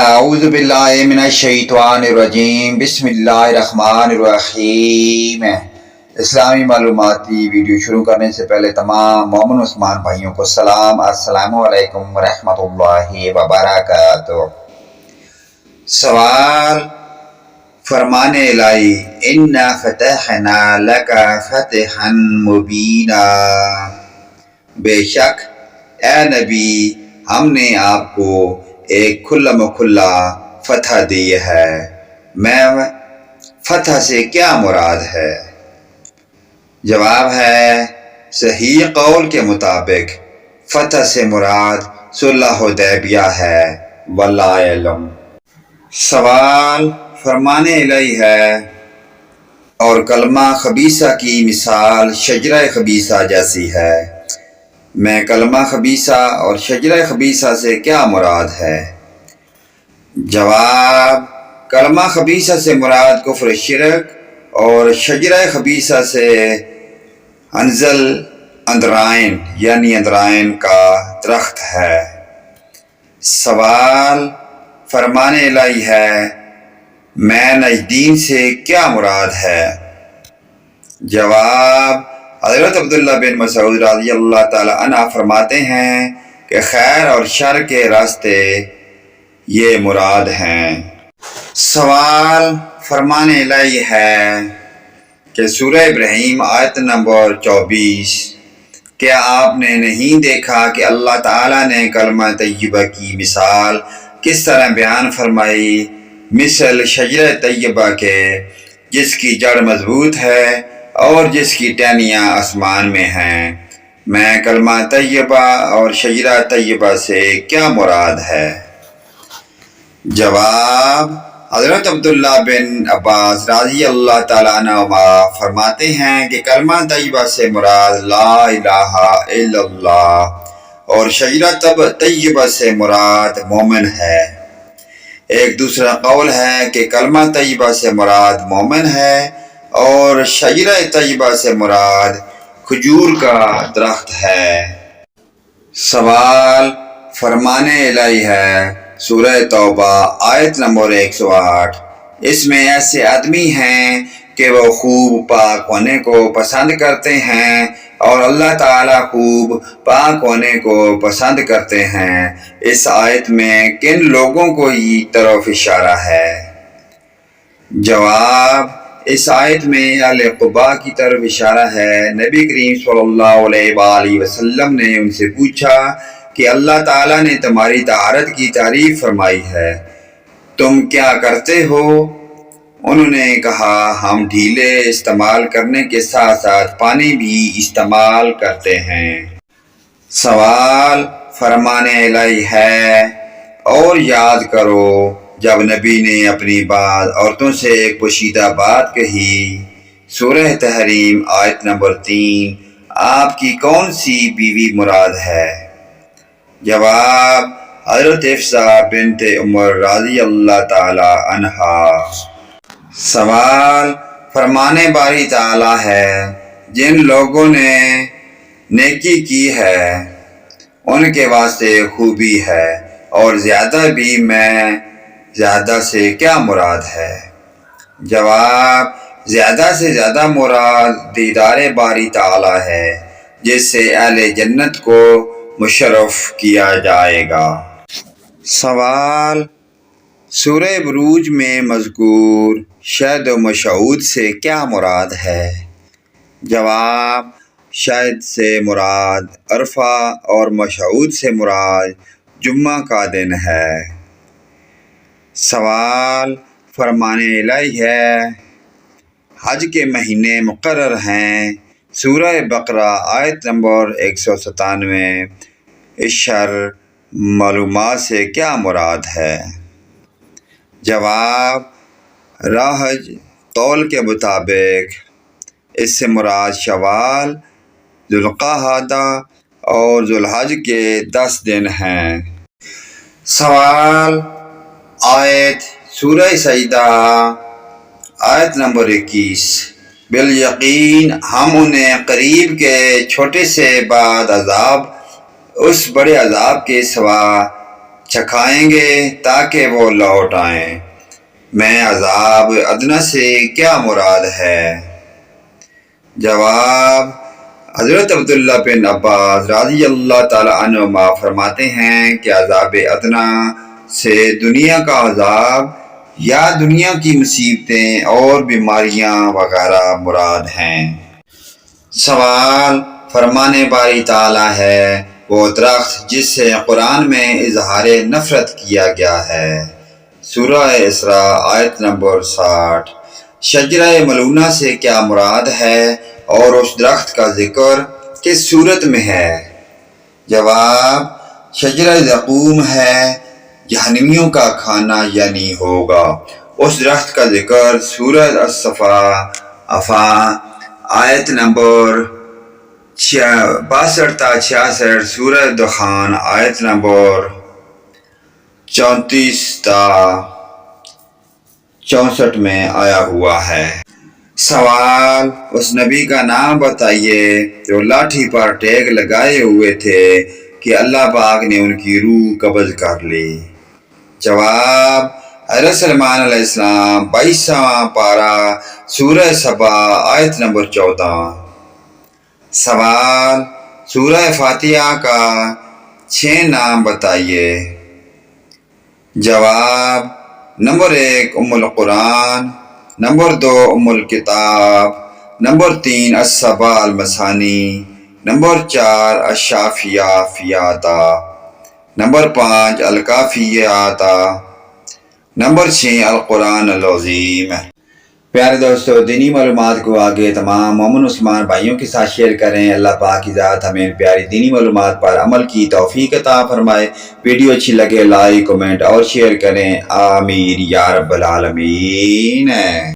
اعوذ باللہ من الشیطان الرجیم بسم اللہ الرحمن الرحیم۔ اسلامی معلوماتی ویڈیو شروع کرنے سے پہلے تمام مومن عثمان بھائیوں کو سلام، السلام علیکم ورحمۃ اللہ وبرکاتہ۔ سوال، فرمان الہی انا فتحنا لک فتحا مبینا، بے شک اے نبی ہم نے آپ کو ایک کھلا مکھلا فتح دی ہے۔ میں فتح سے کیا مراد ہے؟ جواب ہے، صحیح قول کے مطابق فتح سے مراد صلح حدیبیہ ہے، واللہ علم۔ سوال، فرمان الہی ہے اور کلمہ خبیثہ کی مثال شجرہ خبیثہ جیسی ہے۔ میں کلمہ خبیثہ اور شجرہ خبیثہ سے کیا مراد ہے؟ جواب، کلمہ خبیثہ سے مراد کفر شرک اور شجرہ خبیثہ سے انزل اندرائن یعنی اندرائن کا درخت ہے۔ سوال، فرمان الہی ہے میں نجدین سے کیا مراد ہے؟ جواب، حضرت عبداللہ بن مسعود رضی اللہ تعالی عنہ فرماتے ہیں کہ خیر اور شر کے راستے یہ مراد ہیں۔ سوال، فرمان الہی ہے کہ سورہ ابراہیم آیت نمبر 24، کیا آپ نے نہیں دیکھا کہ اللہ تعالیٰ نے کلمہ طیبہ کی مثال کس طرح بیان فرمائی؟ مثل شجرہ طیبہ کے جس کی جڑ مضبوط ہے اور جس کی ٹہنیاں آسمان میں ہیں۔ میں کلمہ طیبہ اور شجرہ طیبہ سے کیا مراد ہے؟ جواب، حضرت عبداللہ بن عباس رضی اللہ تعالیٰ عنہما فرماتے ہیں کہ کلمہ طیبہ سے مراد لا الہ الا اللہ اور شجرہ طیبہ سے مراد مومن ہے۔ ایک دوسرا قول ہے کہ کلمہ طیبہ سے مراد مومن ہے اور شجرہ طیبہ سے مراد کھجور کا درخت ہے۔ سوال، فرمان الہی ہے سورہ توبہ آیت نمبر 108، اس میں ایسے آدمی ہیں کہ وہ خوب پاک ہونے کو پسند کرتے ہیں اور اللہ تعالیٰ خوب پاک ہونے کو پسند کرتے ہیں۔ اس آیت میں کن لوگوں کو ہی طرف اشارہ ہے؟ جواب، اس آیت میں اہل قباء کی طرف اشارہ ہے۔ نبی کریم صلی اللہ علیہ وآلہ وسلم نے ان سے پوچھا کہ اللہ تعالیٰ نے تمہاری طہارت کی تعریف فرمائی ہے، تم کیا کرتے ہو؟ انہوں نے کہا ہم ڈھیلے استعمال کرنے کے ساتھ ساتھ پانی بھی استعمال کرتے ہیں۔ سوال، فرمان الہی ہے اور یاد کرو جب نبی نے اپنی بعض عورتوں سے ایک پوشیدہ بات کہی۔ سورہ تحریم آیت نمبر 3، آپ کی کون سی بیوی مراد ہے؟ جواب، حضرت حفصہ بنت عمر رضی اللہ تعالی عنہا۔ سوال، فرمان باری تعالی ہے جن لوگوں نے نیکی کی ہے ان کے واسطے خوبی ہے اور زیادہ بھی، میں زیادہ سے کیا مراد ہے؟ جواب، زیادہ سے زیادہ مراد دیدار باری تعالی ہے جس سے اہل جنت کو مشرف کیا جائے گا۔ سوال، سورہ بروج میں مذکور شہد و مشہود سے کیا مراد ہے؟ جواب، شہد سے مراد عرفہ اور مشہود سے مراد جمعہ کا دن ہے۔ سوال، فرمان الہی ہے حج کے مہینے مقرر ہیں۔ سورہ بقرہ آیت نمبر 197، اس شر معلومات سے کیا مراد ہے؟ جواب، راہج قول کے مطابق اس سے مراد شوال، ذوالقعدہ اور ذوالحج کے 10 دن ہیں۔ سوال، آیت سورہ سجدہ آیت نمبر 21، بالیقین ہم انہیں قریب کے چھوٹے سے بعد عذاب اس بڑے عذاب کے سوا چکھائیں گے تاکہ وہ لوٹ آئیں۔ میں عذاب ادنا سے کیا مراد ہے؟ جواب: حضرت عبداللہ بن عباس رضی اللہ تعالی عنہما فرماتے ہیں کہ عذاب ادنا سے دنیا کا عذاب یا دنیا کی مصیبتیں اور بیماریاں وغیرہ مراد ہیں۔ سوال: فرمان باری تعالی ہے وہ درخت جس سے قرآن میں اظہار نفرت کیا گیا ہے۔ سورہ اسراء آیت نمبر 60۔ شجرہ ملعونہ سے کیا مراد ہے اور اس درخت کا ذکر کس صورت میں ہے؟ جواب: شجرہ زقوم ہے، جہنمیوں کا کھانا یعنی ہوگا۔ اس درخت کا ذکر سورہ الصفا آیت نمبر 62 تا 66، سورہ دخان آیت نمبر 34 تا 64 میں آیا ہوا ہے۔ سوال: اس نبی کا نام بتائیے جو لاٹھی پر ٹیک لگائے ہوئے تھے کہ اللہ پاک نے ان کی روح قبض کر لی۔ جواب: حضرت سلیمان علیہ السلام، 22واں پارہ سورہ سبا آیت نمبر 14۔ سوال: سورہ فاتحہ کا 6 نام بتائیے۔ جواب: نمبر 1 ام القرآن، نمبر 2 ام الکتاب، number 3 السبع al Mathani, number 4 الشافیہ فیاتا، number 5 الکافیاتا، number 6 القرآن العظیم۔ پیارے دوستو، دینی معلومات کو آگے تمام مومن مسلمان بھائیوں کے ساتھ شیئر کریں۔ اللہ پاک کی ذات ہمیں پیاری دینی معلومات پر عمل کی توفیق عطا فرمائے۔ ویڈیو اچھی لگے لائک، کمنٹ اور شیئر کریں۔ آمین یا رب العالمین۔